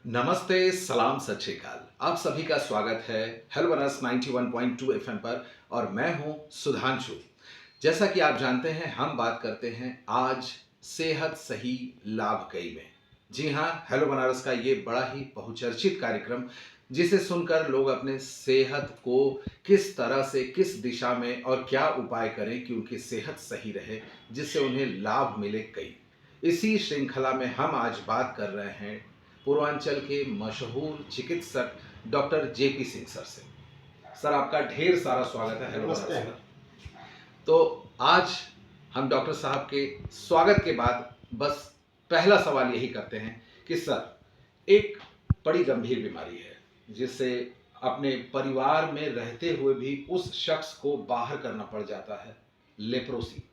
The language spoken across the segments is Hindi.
नमस्ते, सलाम, सत श्री अकाल। आप सभी का स्वागत है हेलो बनस 91.2 एफएम पर और मैं हूं सुधांशु। जैसा कि आप जानते हैं हम बात करते हैं आज सेहत सही लाभ कई में। जी हाँ, हेलो बनारस का ये बड़ा ही बहुचर्चित कार्यक्रम जिसे सुनकर लोग अपने सेहत को किस तरह से किस दिशा में और क्या उपाय करें कि उनकी सेहत सही रहे जिससे उन्हें लाभ मिले कई। इसी श्रृंखला में हम आज बात कर रहे हैं पूर्वांचल के मशहूर चिकित्सक डॉक्टर जेपी सिंह सर से। सर आपका ढेर सारा स्वागत है हेलो नमस्ते। बनारस पर। तो आज हम डॉक्टर साहब के स्वागत के बाद बस पहला सवाल यही करते हैं कि सर एक बड़ी गंभीर बीमारी है जिससे अपने परिवार में रहते हुए भी उस शख्स को बाहर करना पड़ जाता है, लेप्रोसी,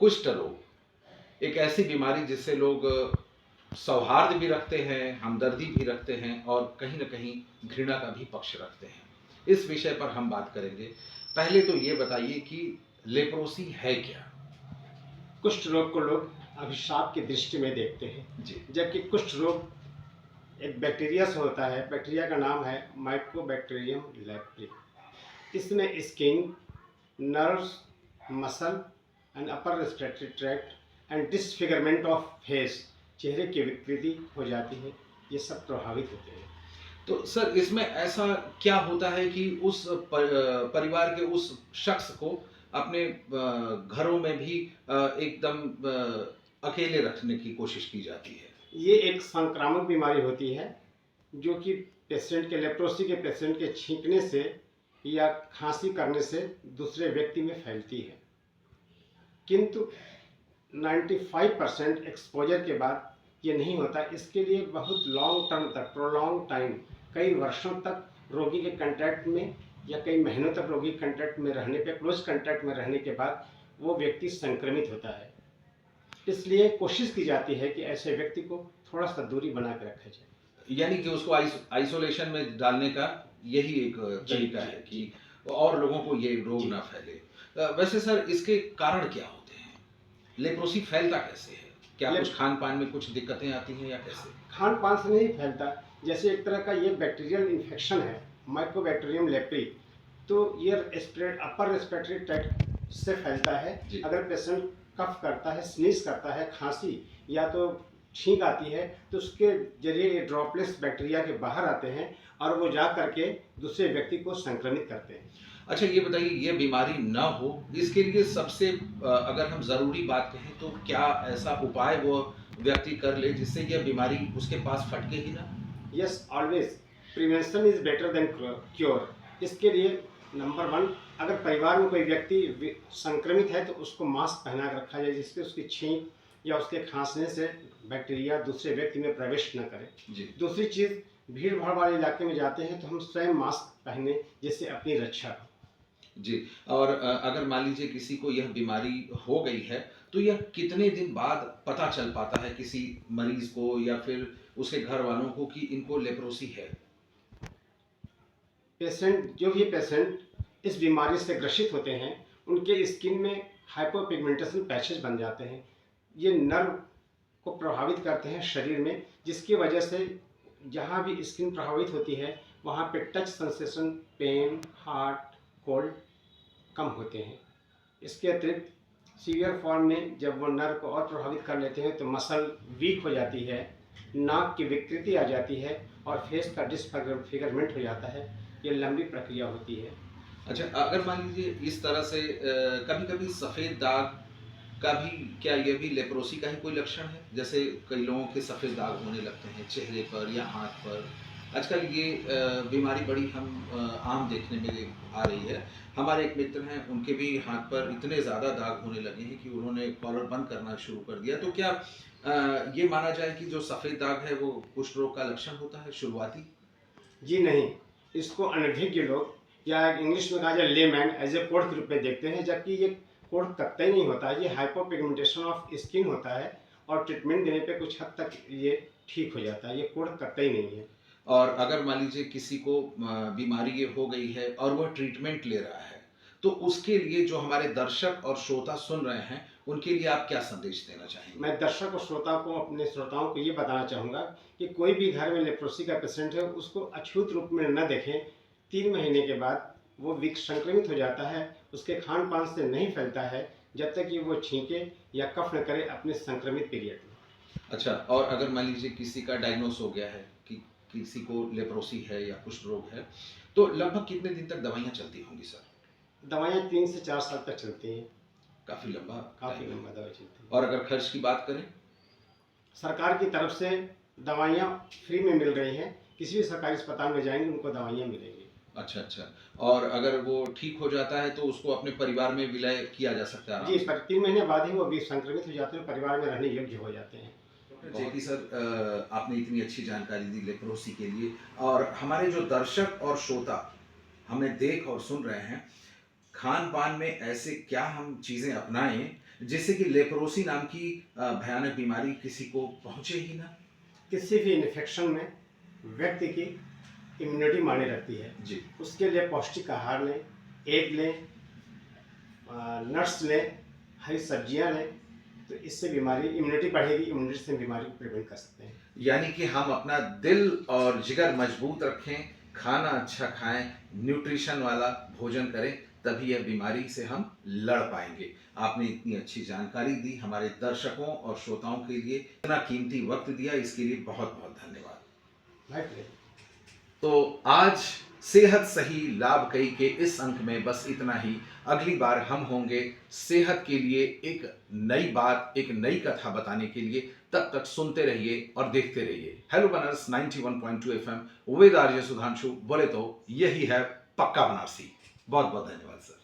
कुष्ठ रोग। एक ऐसी बीमारी जिससे लोग सौहार्द भी रखते हैं, हमदर्दी भी रखते हैं और कहीं न कहीं घृणा का भी पक्ष रखते हैं। इस विषय पर हम बात करेंगे। पहले तो ये बताइए कि लेप्रोसी है क्या? कुष्ठ रोग को लोग अभिशाप की दृष्टि में देखते हैं, जी, जबकि कुष्ठ रोग एक बैक्टीरिया से होता है। बैक्टीरिया का नाम है माइकोबैक्टीरियम लेप्री। इसमें skin, nerves, muscle and upper respiratory tract and disfigurement of face, चेहरे की विकृति हो जाती है। ये सब प्रभावित होते हैं। तो सर इसमें ऐसा क्या होता है कि उस परिवार के उस शख्स को अपने घरों में भी एकदम अकेले रखने की कोशिश की जाती है? ये एक संक्रामक बीमारी होती है जो कि पेशेंट के लेप्रोसी के पेशेंट के छींकने से या खांसी करने से दूसरे व्यक्ति में फैलती है, किंतु 95% एक्सपोजर के बाद ये नहीं होता। इसके लिए बहुत लॉन्ग टर्म तक, प्रोलॉन्ग टाइम, कई वर्षों तक रोगी के कंटैक्ट में या कई महीनों तक रोगी कंटैक्ट में रहने पे, क्लोज कंटैक्ट में रहने के बाद वो व्यक्ति संक्रमित होता है। इसलिए कोशिश की जाती है कि ऐसे व्यक्ति को थोड़ा सा दूरी बना के रखा जाए। यानी कि उसको आइसोलेशन में डालने का यही एक तरीका जी, है कि और लोगों को ये रोग जी। ना फैले। वैसे सर इसके कारण क्या होते हैं? लेप्रोसी फैलता कैसे है? क्या ले कुछ खान-पान में कुछ दिक्कतें आती हैं या कैसे? खान पान से नहीं फैलता। जैसे एक तरह का ये बैक्टीरियल इन्फेक्शन है, माइकोबैक्टीरियम लेप्री। तो ये अपर रेस्पिरेटरी ट्रैक्ट से फैलता है। जी। अगर पेशेंट कफ करता है, स्नीज करता है, खांसी या तो छींक आती है, तो उसके जरिए ये ड्रॉपलेट्स बैक्टीरिया के बाहर आते हैं और वो जा करके दूसरे व्यक्ति को संक्रमित करते हैं। अच्छा ये बताइए ये बीमारी ना हो इसके लिए सबसे अगर हम ज़रूरी बात कहें तो क्या ऐसा उपाय वो व्यक्ति कर ले जिससे यह बीमारी उसके पास फटके ही ना? Yes, always prevention is better than cure. इसके लिए नंबर वन, अगर परिवार में कोई व्यक्ति संक्रमित है तो उसको मास्क पहना कर रखा जाए, जिससे उसकी छींक या उसके खांसने से बैक्टीरिया दूसरे व्यक्ति में प्रवेश न करे। जी। दूसरी चीज़, भीड़ भाड़ वाले इलाके में जाते हैं तो हम स्वयं मास्क पहने, जिससे अपनी रक्षा हो। जी। और अगर मान लीजिए किसी को यह बीमारी हो गई है तो यह कितने दिन बाद पता चल पाता है किसी मरीज को या फिर उसके घर वालों को कि इनको लेप्रोसी है? जो भी पेशेंट इस बीमारी से ग्रसित होते हैं, उनके स्किन में हाइपोपिगमेंटेशन पैचेस बन जाते हैं। ये नर्व को प्रभावित करते हैं शरीर में, जिसकी वजह से जहाँ भी स्किन प्रभावित होती है वहाँ पे touch sensation, pain, heat, cold कम होते हैं। इसके अतिरिक्त सीवियर फॉर्म में जब वो नर्व को और प्रभावित कर लेते हैं तो मसल वीक हो जाती है, नाक की विकृति आ जाती है और फेस का डिसफिगरमेंट हो जाता है। ये लंबी प्रक्रिया होती है। अच्छा अगर मान लीजिए इस तरह से कभी-कभी सफ़ेद दाग का भी क्या यह भी लेप्रोसी का ही कोई लक्षण है? जैसे कई लोगों के सफ़ेद दाग होने लगते हैं चेहरे पर या हाथ पर। आजकल ये बीमारी बड़ी आम देखने में आ रही है। हमारे एक मित्र हैं उनके भी हाथ पर इतने ज़्यादा दाग होने लगे हैं कि उन्होंने कॉलर बंद करना शुरू कर दिया। तो क्या ये माना जाए कि जो सफ़ेद दाग है वो कुष्ठ रोग का लक्षण होता है शुरुआती? जी नहीं, इसको अनभिज्ञ लोग या इंग्लिश में कहा जाए लेमैन एज ए कोढ़ के रूप में देखते हैं, जबकि ये कोढ़ कतई नहीं होता है। ये हाइपोपिगमेंटेशन ऑफ स्किन होता है और ट्रीटमेंट देने पे कुछ हद तक ये ठीक हो जाता है। ये कोढ़ कतई नहीं है। और अगर मान लीजिए किसी को बीमारी ये हो गई है और वह ट्रीटमेंट ले रहा है, तो उसके लिए जो हमारे दर्शक और श्रोता सुन रहे हैं, उनके लिए आप क्या संदेश देना चाहेंगे? मैं दर्शक और श्रोता को, अपने श्रोताओं को ये बताना चाहूँगा कि कोई भी घर में लेप्रोसी का पेशेंट है, उसको अछूत रूप में न देखें। 3 महीने के बाद वो संक्रमित हो जाता है, उसके खान पान से नहीं फैलता है जब तक कि वो छींके या कफ न करे अपने संक्रमित पीरियड में। अच्छा, और अगर मान लीजिए किसी का डायग्नोस हो गया है कि किसी को लेप्रोसी है या कुष्ठ रोग है, तो लगभग कितने दिन तक दवाइयाँ चलती होंगी सर? दवाइयाँ 3 से 4 साल तक चलती हैं। काफ़ी लंबा काफ़ी टाइम है। लंबा दवाई चलती है। और अगर खर्च की बात करें? सरकार की तरफ से दवाइयाँ फ्री में मिल रही हैं। किसी भी सरकारी अस्पताल में जाएँगे, उनको दवाइयाँ मिलेंगी। अच्छा, अच्छा। और अगर वो ठीक हो जाता है तो उसको अपने परिवार में विलय किया जा सकता है आराम जी, से? पर 3 महीने बाद ही वो भी संक्रमित हो जाते हैं, परिवार में रहने योग्य हो जाते हैं। जेपी सर, आपने इतनी अच्छी जानकारी दी लेप्रोसी के लिए, और हमारे जो दर्शक और श्रोता हमें देख और सुन रहे हैं, खान पान में ऐसे क्या हम चीज़ें अपनाएं जिससे कि लेप्रोसी नाम की भयानक बीमारी किसी को पहुंचे ही ना? किसी भी इन्फेक्शन में व्यक्ति की इम्यूनिटी मायने रखती है। जी। उसके लिए पौष्टिक आहार लें, एग लें, नट्स लें, हरी सब्जियां लें, तो इससे बीमारी इम्यूनिटी बढ़ेगी, इम्यूनिटी से बीमारी को प्रिवेंट कर सकते हैं। यानी कि हम अपना दिल और जिगर मजबूत रखें, खाना अच्छा खाएं, न्यूट्रिशन वाला भोजन करें, तभी यह बीमारी से हम लड़ पाएंगे। आपने इतनी अच्छी जानकारी दी हमारे दर्शकों और श्रोताओं के लिए, इतना कीमती वक्त दिया, इसके लिए बहुत बहुत धन्यवाद। My pleasure. तो आज सेहत सही लाभ कई के इस अंक में बस इतना ही। अगली बार हम होंगे सेहत के लिए एक नई बात, एक नई कथा बताने के लिए। तब तक सुनते रहिए और देखते रहिए hello Banaras 91.2 FM with RJ Sudhanshu. बोले तो यही है पक्का बनारसी। बहुत बहुत धन्यवाद सर।